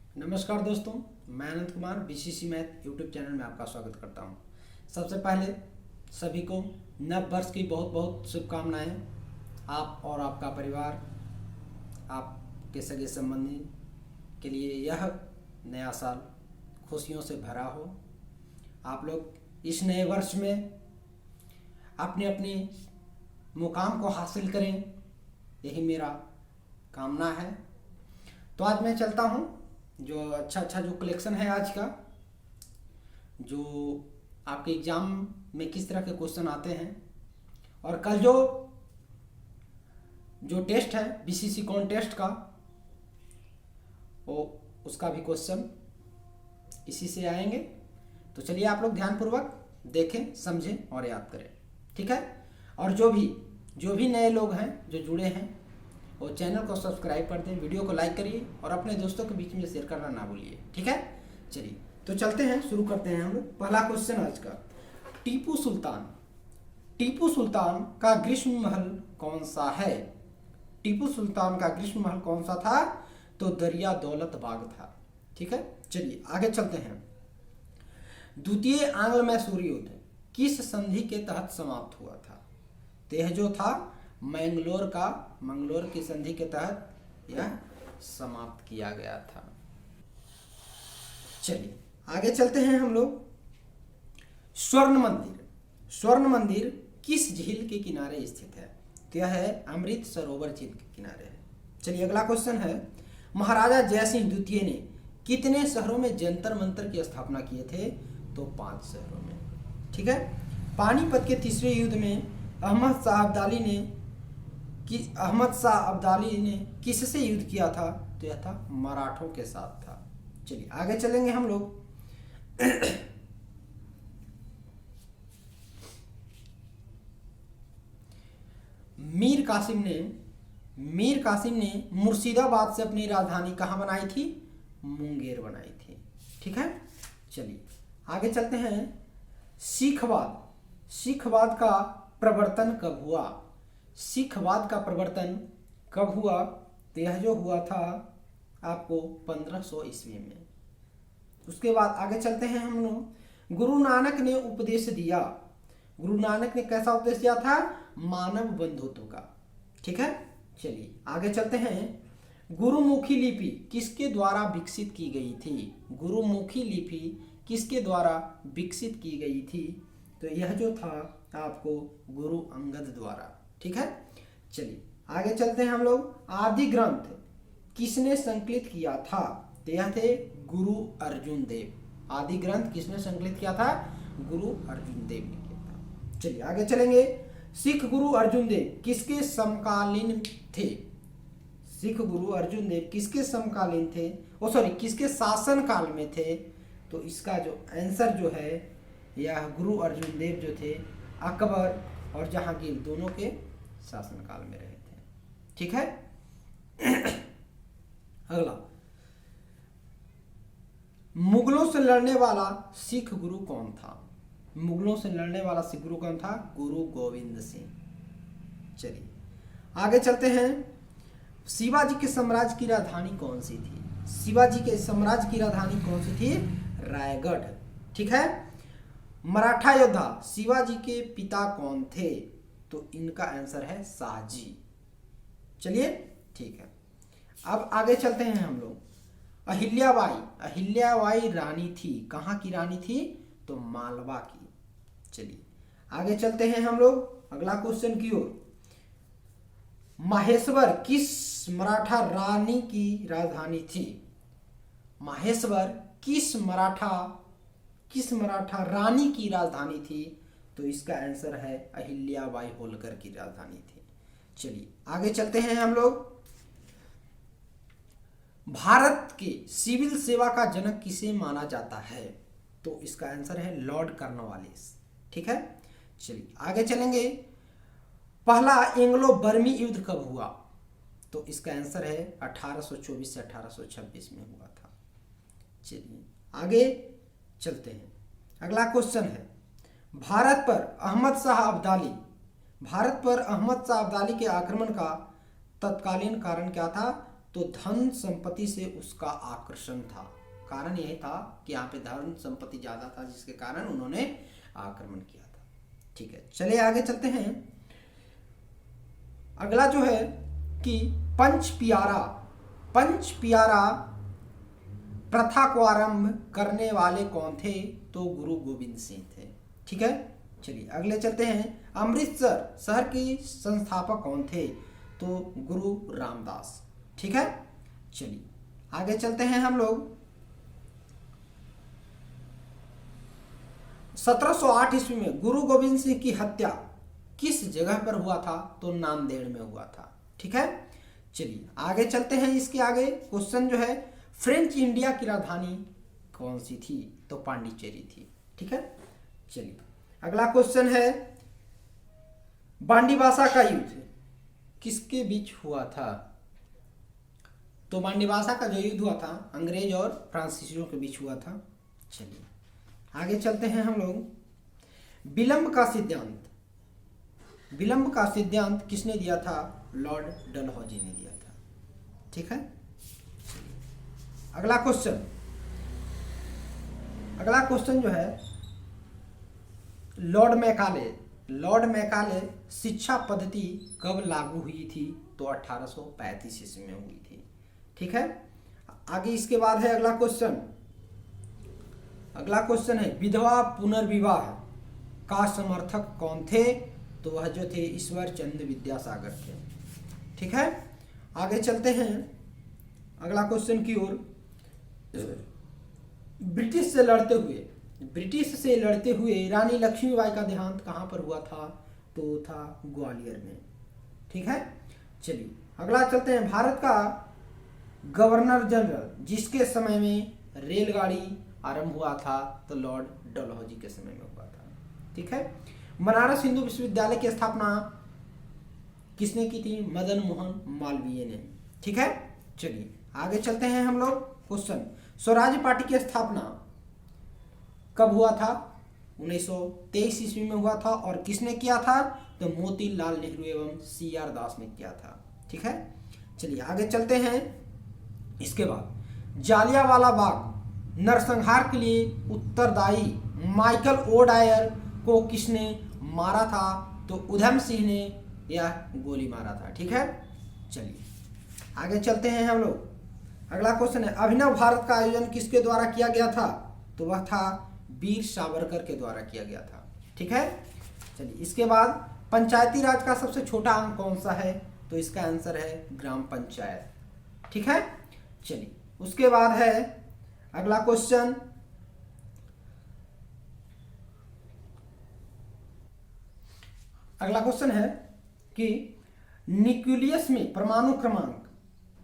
नमस्कार दोस्तों, मैं Anant Kumar BCC math YouTube channel में आपका स्वागत करता हूं। सबसे पहले सभी को नव वर्ष की बहुत बहुत शुभकामनाएं। आप और आपका परिवार, आपके सगे संबंधी के लिए यह नया साल खुशियों से भरा हो। आप लोग इस नए वर्ष में अपने अपने मुकाम को हासिल करें, यही मेरा कामना है। तो आज मैं चलता हूँ जो अच्छा जो कलेक्शन है आज का, जो आपके एग्ज़ाम में किस तरह के क्वेश्चन आते हैं, और कल जो टेस्ट है बीसीसी कॉन्टेस्ट का, वो उसका भी क्वेश्चन इसी से आएंगे। तो चलिए आप लोग ध्यानपूर्वक देखें, समझें और याद करें, ठीक है। और जो भी नए लोग हैं जो जुड़े हैं, वो चैनल को सब्सक्राइब कर दें, वीडियो को लाइक करिए और अपने दोस्तों के बीच में शेयर करना ना भूलिए, ठीक है। चलिए तो चलते हैं, शुरू करते हैं हम लोग। पहला क्वेश्चन आज का, टीपू सुल्तान का ग्रीष्म महल कौन सा है? टीपू सुल्तान का ग्रीष्म महल कौन सा था? तो दरिया दौलत बाग था, ठीक है। चलिए आगे चलते हैं। द्वितीय आंग्ल मैसूर युद्ध किस संधि के तहत समाप्त हुआ था? तो यह जो था मंगलोर की संधि के तहत यह समाप्त किया गया था। चलिए आगे चलते हैं हम लोग। स्वर्ण मंदिर किस झील के किनारे स्थित है? तो यह है अमृत सरोवर झील के किनारे है। चलिए अगला क्वेश्चन है, महाराजा जयसिंह द्वितीय ने कितने शहरों में जंतर मंतर की स्थापना किए थे? तो 5 शहरों में, ठीक है। पानीपत के तीसरे युद्ध में अहमद शाह अब्दाली ने किससे युद्ध किया था? तो यह था मराठों के साथ था। चलिए आगे चलेंगे हम लोग। मीर कासिम ने मुर्शिदाबाद से अपनी राजधानी कहाँ बनाई थी? मुंगेर बनाई थी, ठीक है। चलिए आगे चलते हैं। सिखवाद का प्रवर्तन कब हुआ? सिखवाद का प्रवर्तन कब हुआ? तो यह जो हुआ था आपको 1500 ईस्वी में। उसके बाद आगे चलते हैं हम लोग। गुरु नानक ने उपदेश दिया, गुरु नानक ने कैसा उपदेश दिया था? मानव बंधुत्व का, ठीक है। चलिए आगे चलते हैं। गुरुमुखी लिपि किसके द्वारा विकसित की गई थी? गुरुमुखी लिपि किसके द्वारा विकसित की गई थी? तो यह जो था आपको गुरु अंगद द्वारा, ठीक है। चलिए आगे चलते हैं हम लोग। आदि ग्रंथ किसने संकलित किया था? तो यह थे गुरु अर्जुन देव। आदि ग्रंथ किसने संकलित किया था? गुरु अर्जुन देव ने किया था। चलिए आगे चलेंगे। सिख गुरु अर्जुन देव किसके समकालीन थे? सिख गुरु अर्जुन देव किसके समकालीन थे? किसके शासन काल में थे? तो इसका जो आंसर जो है, यह गुरु अर्जुन देव जो थे अकबर और जहांगीर दोनों के शासनकाल में रहे थे, ठीक है। अगला, मुगलों से लड़ने वाला सिख गुरु कौन था? मुगलों से लड़ने वाला सिख गुरु कौन था? गुरु गोविंद सिंह। चलिए आगे चलते हैं। शिवाजी के साम्राज्य की राजधानी कौन सी थी? शिवाजी के साम्राज्य की राजधानी कौन सी थी? रायगढ़, ठीक है। मराठा योद्धा शिवाजी के पिता कौन थे? तो इनका आंसर है शाहजी। चलिए ठीक है, अब आगे चलते हैं हम लोग। अहिल्याबाई रानी थी, कहाँ की रानी थी? तो मालवा की। चलिए आगे चलते हैं हम लोग अगला क्वेश्चन की ओर। माहेश्वर किस मराठा रानी की राजधानी थी? माहेश्वर किस मराठा रानी की राजधानी थी? तो इसका आंसर है अहिल्याबाई होलकर की राजधानी थी। चलिए आगे चलते हैं हम लोग। भारत के सिविल सेवा का जनक किसे माना जाता है? तो इसका आंसर है लॉर्ड कॉर्नवालिस, ठीक है। चलिए आगे चलेंगे। पहला एंग्लो बर्मी युद्ध कब हुआ? तो इसका आंसर है 1824 से 1826 में हुआ था। चलिए आगे चलते हैं। अगला क्वेश्चन है, भारत पर अहमद शाह अब्दाली के आक्रमण का तत्कालीन कारण क्या था? तो धन संपत्ति से उसका आकर्षण था। कारण यही था कि यहाँ पे धन संपत्ति ज्यादा था, जिसके कारण उन्होंने आक्रमण किया था। ठीक है, चलिए आगे चलते हैं। अगला जो है कि पंच पियारा प्रथा को आरंभ करने वाले कौन थे? तो गुरु गोविंद सिंह थे। ठीक है, चलिए अगले चलते हैं। अमृतसर शहर के संस्थापक कौन थे? तो गुरु रामदास। ठीक है, चलिए आगे चलते हैं हम लोग। 1708 ईस्वी में गुरु गोविंद सिंह की हत्या किस जगह पर हुआ था? तो नांदेड़ में हुआ था। ठीक है, चलिए आगे चलते हैं। इसके आगे क्वेश्चन जो है, फ्रेंच इंडिया की राजधानी कौन सी थी? तो पांडिचेरी थी। ठीक है, चलिए अगला क्वेश्चन है, बांडीबासा का युद्ध किसके बीच हुआ था? तो बांडीबासा का जो युद्ध हुआ था अंग्रेज और फ्रांसीसियों के बीच हुआ था। चलिए आगे चलते हैं हम लोग। विलंब का सिद्धांत किसने दिया था? लॉर्ड डलहौजी ने दिया था। ठीक है, अगला क्वेश्चन जो है, लॉर्ड मैकाले शिक्षा पद्धति कब लागू हुई थी? तो 1835 ईस्वी में हुई थी। ठीक है, आगे इसके बाद है अगला क्वेश्चन है, विधवा पुनर्विवाह का समर्थक कौन थे? तो वह जो थे ईश्वर चंद्र विद्यासागर थे। ठीक है, आगे चलते हैं अगला क्वेश्चन की ओर। ब्रिटिश से लड़ते हुए रानी लक्ष्मीबाई का देहांत कहाँ पर हुआ था? तो था ग्वालियर में। ठीक है, चलिए अगला चलते हैं। भारत का गवर्नर जनरल जिसके समय में रेलगाड़ी आरंभ हुआ था? तो लॉर्ड डलहौजी के समय में हुआ था। ठीक है, बनारस हिंदू विश्वविद्यालय की स्थापना किसने की थी? मदन मोहन मालवीय ने। ठीक है, चलिए आगे चलते हैं हम लोग। क्वेश्चन, स्वराज पार्टी की स्थापना कब हुआ था? 1923 ईस्वी में हुआ था। और किसने किया था? तो मोतीलाल नेहरू एवं CR दास ने किया था। ठीक है, चलिए आगे चलते हैं। इसके बाद जालियांवाला बाग नरसंहार के लिए उत्तरदायी माइकल ओडायर को किसने मारा था? तो उधम सिंह ने यह गोली मारा था। ठीक है, चलिए आगे चलते हैं हम लोग। अगला क्वेश्चन है, अभिनव भारत का आयोजन किसके द्वारा किया गया था? तो वह था वीर सावरकर के द्वारा किया गया था। ठीक है, चलिए इसके बाद पंचायती राज का सबसे छोटा अंग कौन सा है? तो इसका आंसर है ग्राम पंचायत। ठीक है, चलिए उसके बाद है अगला क्वेश्चन, है कि न्यूक्लियस में परमाणु क्रमांक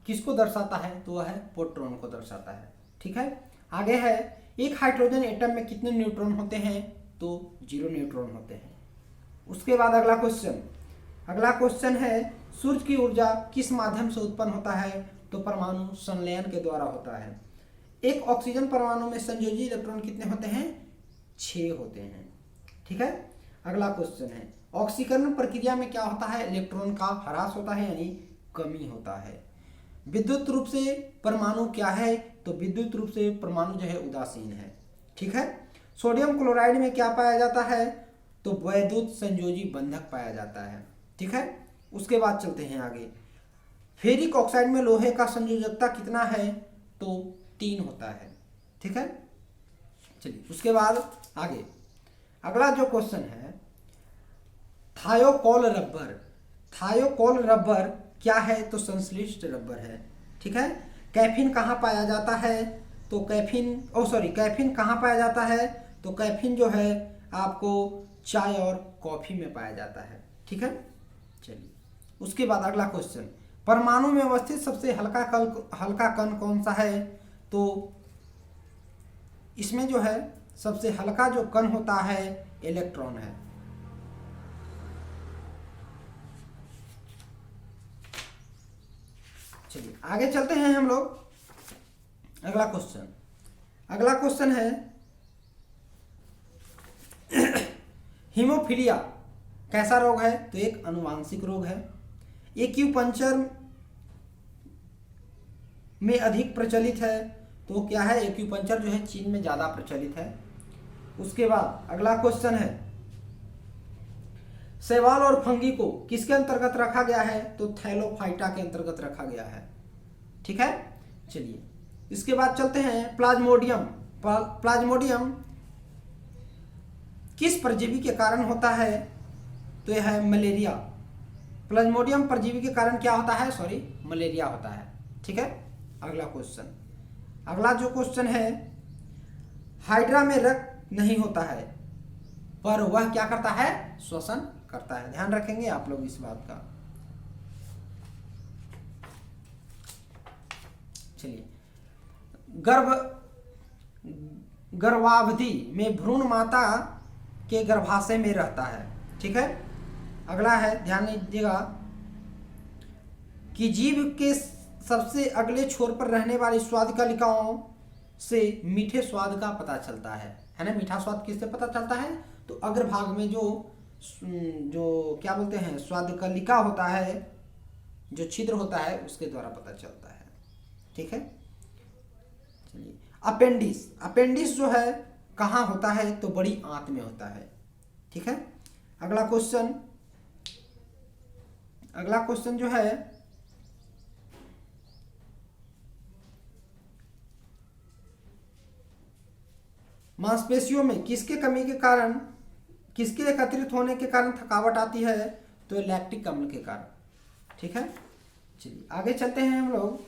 किसको दर्शाता है? तो वह है प्रोटॉन को दर्शाता है। ठीक है, आगे है, एक हाइड्रोजन एटम में कितने न्यूट्रॉन होते हैं? तो 0 न्यूट्रॉन होते हैं। उसके बाद अगला क्वेश्चन है, सूर्य की ऊर्जा किस माध्यम से उत्पन्न होता है? तो परमाणु संलयन के द्वारा होता है। एक ऑक्सीजन परमाणु में संयोजी इलेक्ट्रॉन कितने होते हैं? 6 होते हैं। ठीक है, अगला क्वेश्चन है, ऑक्सीकरण प्रक्रिया में क्या होता है? इलेक्ट्रॉन का ह्रास होता है, यानी कमी होता है। विद्युत रूप से परमाणु क्या है? तो विद्युत रूप से परमाणु जो है उदासीन है। ठीक है, सोडियम क्लोराइड में क्या पाया जाता है? तो वैद्युत संयोजी बंधक पाया जाता है। ठीक है, उसके बाद चलते हैं आगे। फेरिक ऑक्साइड में लोहे का संयोजकता कितना है? तो 3 होता है। ठीक है, चलिए उसके बाद आगे अगला जो क्वेश्चन है, थायोकोल रबर क्या है? तो संश्लिष्ट रबर है। ठीक है, कैफीन कहाँ पाया जाता है? तो कैफीन कहाँ पाया जाता है? तो कैफीन जो है आपको चाय और कॉफी में पाया जाता है। ठीक है, चलिए उसके बाद अगला क्वेश्चन, परमाणु में अवस्थित सबसे हल्का कण कौन सा है? तो इसमें जो है सबसे हल्का जो कण होता है इलेक्ट्रॉन है। चलिए आगे चलते हैं हम लोग। अगला क्वेश्चन है, हीमोफीलिया कैसा रोग है? तो एक अनुवांशिक रोग है। एक्यूपंक्चर में अधिक प्रचलित है? तो क्या है, एक्यूपंक्चर जो है चीन में ज़्यादा प्रचलित है। उसके बाद अगला क्वेश्चन है, शैवाल और फंगी को किसके अंतर्गत रखा गया है? तो थैलोफाइटा के अंतर्गत रखा गया है। ठीक है, चलिए इसके बाद चलते हैं प्लाज्मोडियम। प्लाज्मोडियम किस परजीवी के कारण होता है? तो यह है मलेरिया। प्लाज्मोडियम परजीवी के कारण क्या होता है? सॉरी, मलेरिया होता है। ठीक है, अगला क्वेश्चन, अगला जो क्वेश्चन है, हाइड्रा में रक्त नहीं होता है पर वह क्या करता है? श्वसन करता है। ध्यान रखेंगे आप लोग इस बात का। चलिए, गर्भावधि में भ्रूण माता के गर्भाशय में रहता है। ठीक है, अगला है, ध्यान दीजिएगा कि जीभ के सबसे अगले छोर पर रहने वाली स्वाद कलिकाओं से मीठे स्वाद का पता चलता है ना? मीठा स्वाद किससे पता चलता है? तो अग्रभाग में जो क्या बोलते हैं, स्वाद कलिका होता है, जो छिद्र होता है, उसके द्वारा पता चलता है। ठीक है, चलिए अपेंडिस। अपेंडिस जो है कहाँ होता है? तो बड़ी आंत में होता है। ठीक है, अगला क्वेश्चन जो है, मांसपेशियों में किसके कमी के कारण, किसके एकत्रित होने के कारण थकावट आती है? तो लैक्टिक अम्ल के कारण। ठीक है, चलिए आगे चलते हैं हम लोग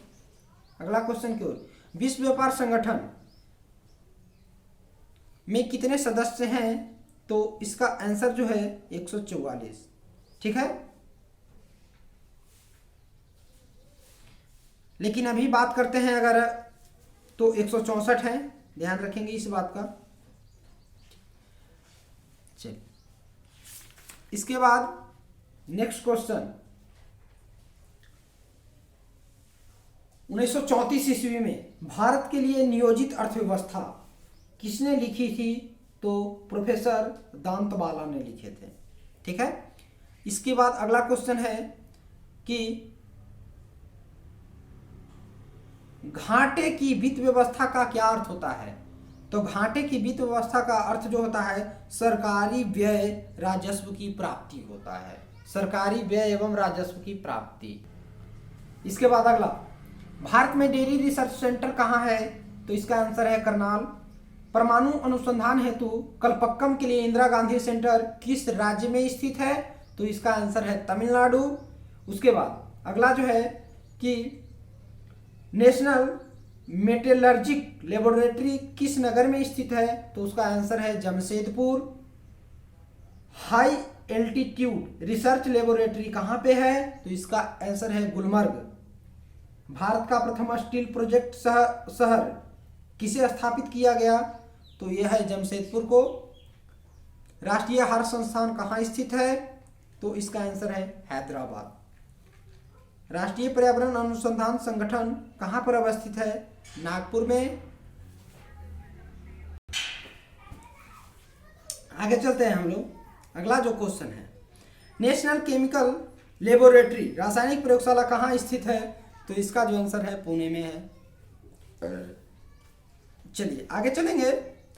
अगला क्वेश्चन की ओर। विश्व व्यापार संगठन में कितने सदस्य हैं? तो इसका आंसर जो है 144। ठीक है, लेकिन अभी बात करते हैं अगर, तो 164 है। ध्यान रखेंगे इस बात का। चलिए इसके बाद नेक्स्ट क्वेश्चन, 1934 ईस्वी में भारत के लिए नियोजित अर्थव्यवस्था किसने लिखी थी? तो प्रोफेसर दांतबाला ने लिखे थे। ठीक है, इसके बाद अगला क्वेश्चन है कि घाटे की वित्त व्यवस्था का क्या अर्थ होता है? तो घाटे की वित्त व्यवस्था का अर्थ जो होता है, सरकारी व्यय राजस्व की प्राप्ति होता है। सरकारी व्यय एवं राजस्व की प्राप्ति। इसके बाद अगला, भारत में डेयरी रिसर्च सेंटर कहाँ है? तो इसका आंसर है करनाल। परमाणु अनुसंधान हेतु कलपक्कम के लिए इंदिरा गांधी सेंटर किस राज्य में स्थित है? तो इसका आंसर है तमिलनाडु। उसके बाद अगला जो है कि नेशनल मेटलर्जिक लेबोरेटरी किस नगर में स्थित है? तो उसका आंसर है Jamshedpur. High altitude research laboratory कहाँ पे है? तो इसका आंसर है गुलमर्ग। भारत का प्रथम स्टील प्रोजेक्ट शहर किसे स्थापित किया गया? तो यह है जमशेदपुर को। राष्ट्रीय हार संस्थान कहाँ स्थित है? तो इसका आंसर है हैदराबाद। राष्ट्रीय पर्यावरण अनुसंधान संगठन कहाँ पर अवस्थित है? नागपुर में। आगे चलते हैं हम लोग। अगला जो क्वेश्चन है, नेशनल केमिकल लेबोरेटरी रासायनिक प्रयोगशाला कहाँ स्थित है? तो इसका जो आंसर है पुणे में है। चलिए आगे चलेंगे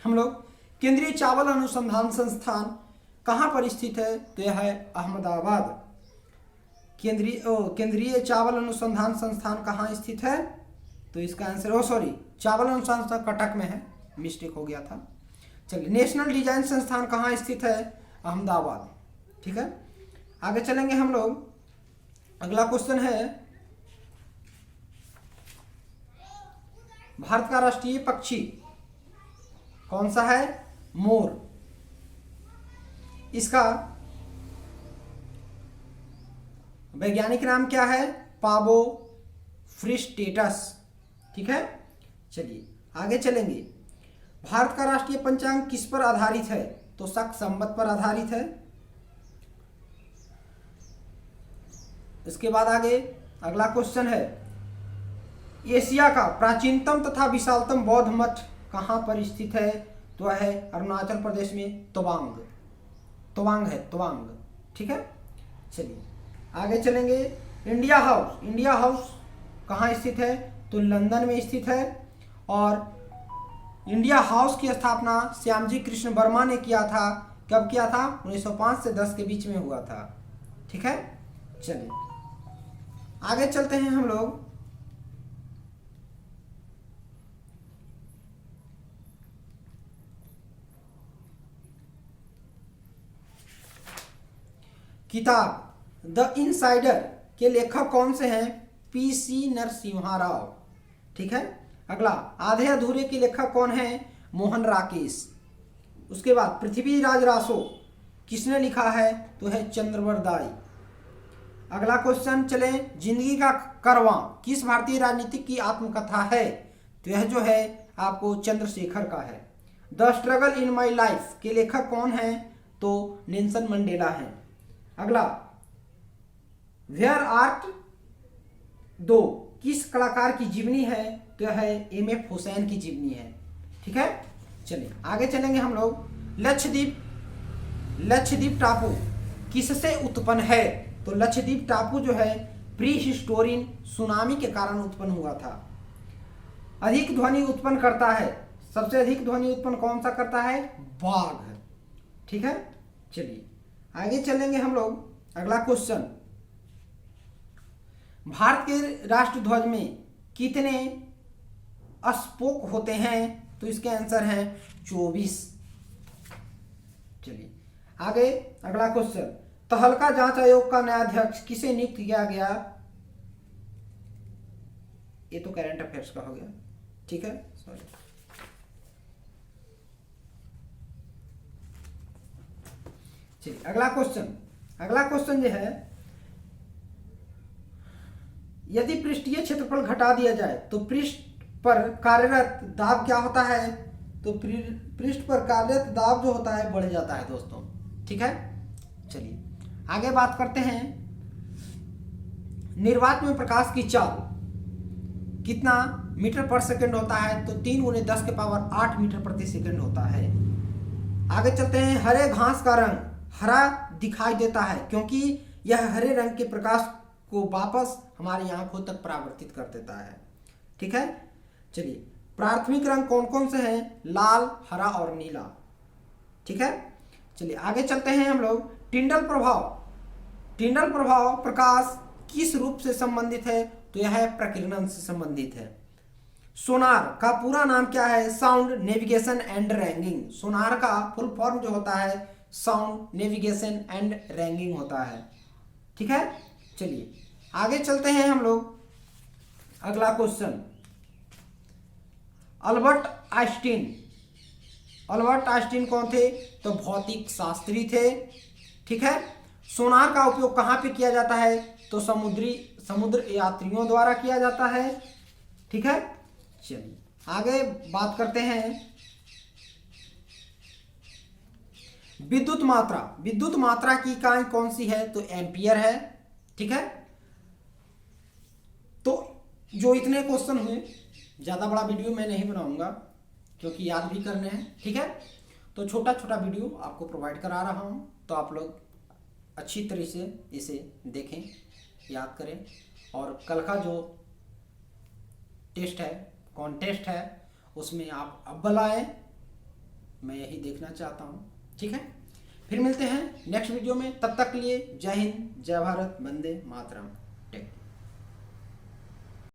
हम लोग। केंद्रीय चावल अनुसंधान संस्थान कहाँ पर स्थित है? तो यह है अहमदाबाद। केंद्रीय चावल अनुसंधान संस्थान कहाँ स्थित है? तो इसका आंसर चावल अनुसंधान संस्थान कटक में है, मिस्टेक हो गया था। चलिए, नेशनल डिजाइन संस्थान कहाँ स्थित है? अहमदाबाद। ठीक है, आगे चलेंगे हम लोग। अगला क्वेश्चन है, भारत का राष्ट्रीय पक्षी कौन सा है? मोर। इसका वैज्ञानिक नाम क्या है? पाबो फ्रिस्टेटस। ठीक है, चलिए आगे चलेंगे। भारत का राष्ट्रीय पंचांग किस पर आधारित है? तो शक संवत पर आधारित है। इसके बाद आगे अगला क्वेश्चन है, एशिया का प्राचीनतम तथा विशालतम बौद्ध मठ कहाँ पर स्थित है? तो है अरुणाचल प्रदेश में तवांग है, तवांग। ठीक है, चलिए आगे चलेंगे। इंडिया हाउस कहाँ स्थित है? तो लंदन में स्थित है। और इंडिया हाउस की स्थापना श्यामजी कृष्ण वर्मा ने किया था। कब किया था? 1905 से 10 के बीच में हुआ था। ठीक है, चलिए आगे चलते हैं हम लोग। किताब द इनसाइडर के लेखक कौन से हैं? पीसी नरसिम्हा राव। ठीक है, अगला आधे अधूरे के लेखक कौन हैं? मोहन राकेश। उसके बाद पृथ्वीराज रासो किसने लिखा है? तो है चंद्रवर दाई। अगला क्वेश्चन चले, जिंदगी का करवा किस भारतीय राजनीतिक की आत्मकथा है? तो यह जो है आपको चंद्रशेखर का है। The struggle in my life के लेखक कौन हैं? तो नेल्सन मंडेला हैं। अगला वेयर आर्ट दो किस कलाकार की जीवनी है? तो यह है एम.एफ. हुसैन की जीवनी है। ठीक है, चलिए आगे चलेंगे हम लोग। लक्षद्वीप टापू किससे उत्पन्न है? तो लक्षद्वीप टापू जो है प्री हिस्टोरियन सुनामी के कारण उत्पन्न हुआ था। अधिक ध्वनि उत्पन्न करता है, सबसे अधिक ध्वनि उत्पन्न कौन सा करता है? बाघ। ठीक है, चलिए आगे चलेंगे हम लोग। अगला क्वेश्चन, भारत के राष्ट्र ध्वज में कितने स्पोक होते हैं? तो इसके आंसर है 24। चलिए आगे अगला क्वेश्चन, तहलका जांच आयोग का नया अध्यक्ष किसे नियुक्त किया गया? ये तो करंट अफेयर्स का हो गया। ठीक है, सॉरी। चलिए अगला क्वेश्चन जो है, यदि पृष्ठीय क्षेत्रफल घटा दिया जाए तो पृष्ठ पर कार्यरत दाब क्या होता है? तो पृष्ठ पर कार्यरत दाब जो होता है बढ़ जाता है दोस्तों। ठीक है, चलिए आगे बात करते हैं। निर्वात में प्रकाश की चाल कितना मीटर पर सेकंड होता है? तो 3 × 10⁸ मीटर प्रति सेकंड होता है। आगे चलते हैं। हरे घास का रंग हरा दिखाई देता है क्योंकि यह हरे रंग के प्रकाश को वापस हमारी आंखों तक परावर्तित कर देता है। ठीक है, चलिए प्राथमिक रंग कौन कौन से हैं? लाल, हरा और नीला। ठीक है, चलिए आगे चलते हैं हम लोग। टिंडल प्रभाव प्रकाश किस रूप से संबंधित है? तो यह प्रकीर्णन से संबंधित है। सोनार का पूरा नाम क्या है? Sound navigation and ranging. Sonar का फुल फॉर्म जो होता है साउंड नेविगेशन एंड रैंगिंग होता है। ठीक है, चलिए आगे चलते हैं हम लोग। अगला क्वेश्चन, अल्बर्ट आइंस्टीन कौन थे? तो भौतिक शास्त्री थे। ठीक है, सोनार का उपयोग कहाँ पे किया जाता है? तो समुद्र यात्रियों द्वारा किया जाता है। ठीक है, चलिए आगे बात करते हैं। विद्युत मात्रा की इकाई कौन सी है? तो एम्पियर है। ठीक है, तो जो इतने क्वेश्चन हुए, ज़्यादा बड़ा वीडियो मैं नहीं बनाऊंगा क्योंकि याद भी करने हैं। ठीक है, तो छोटा छोटा वीडियो आपको प्रोवाइड करा रहा हूँ, तो आप लोग अच्छी तरह से इसे देखें, याद करें, और कल का जो कॉन्टेस्ट है उसमें आप अव्वल आए, मैं यही देखना चाहता हूँ। ठीक है, फिर मिलते हैं नेक्स्ट वीडियो में। तब तक के लिए जय हिंद, जय भारत, वंदे मातरम।